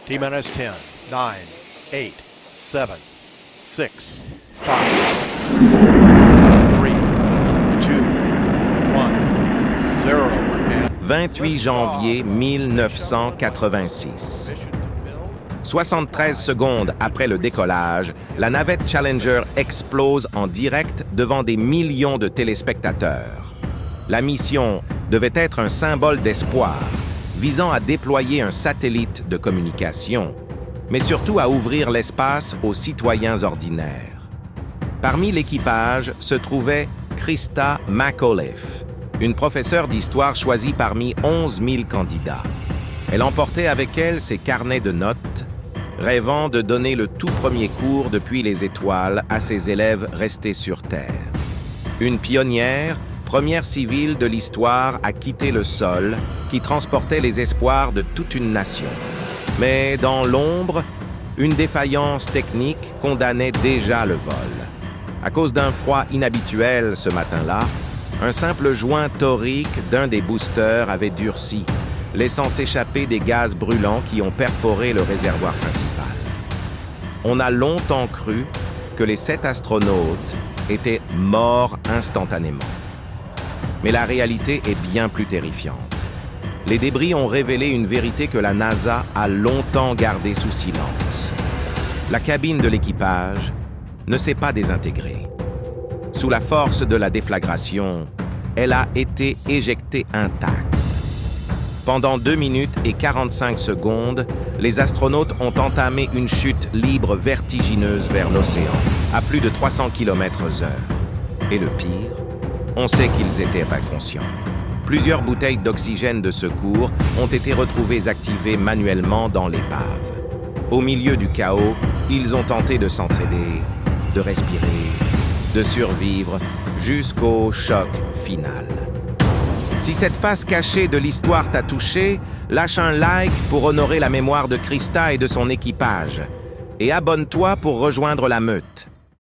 T-minus 10, 9, 8, 7, 6, 5, 3, 2, 1, 0. 28 janvier 1986. 73 secondes après le décollage, la navette Challenger explose en direct devant des millions de téléspectateurs. La mission devait être un symbole d'espoir, visant à déployer un satellite de communication, mais surtout à ouvrir l'espace aux citoyens ordinaires. Parmi l'équipage se trouvait Christa McAuliffe, une professeure d'histoire choisie parmi 11 000 candidats. Elle emportait avec elle ses carnets de notes, rêvant de donner le tout premier cours depuis les étoiles à ses élèves restés sur Terre. Une pionnière, première civile de l'histoire à quitter le sol, qui transportait les espoirs de toute une nation. Mais dans l'ombre, une défaillance technique condamnait déjà le vol. À cause d'un froid inhabituel ce matin-là, un simple joint torique d'un des boosters avait durci, laissant s'échapper des gaz brûlants qui ont perforé le réservoir principal. On a longtemps cru que les 7 astronautes étaient morts instantanément. Mais la réalité est bien plus terrifiante. Les débris ont révélé une vérité que la NASA a longtemps gardée sous silence. La cabine de l'équipage ne s'est pas désintégrée. Sous la force de la déflagration, elle a été éjectée intacte. Pendant 2 minutes et 45 secondes, les astronautes ont entamé une chute libre vertigineuse vers l'océan, à plus de 300 km/h. Et le pire, on sait qu'ils étaient inconscients. Plusieurs bouteilles d'oxygène de secours ont été retrouvées activées manuellement dans l'épave. Au milieu du chaos, ils ont tenté de s'entraider, de respirer, de survivre jusqu'au choc final. Si cette face cachée de l'histoire t'a touché, lâche un like pour honorer la mémoire de Christa et de son équipage. Et abonne-toi pour rejoindre la meute.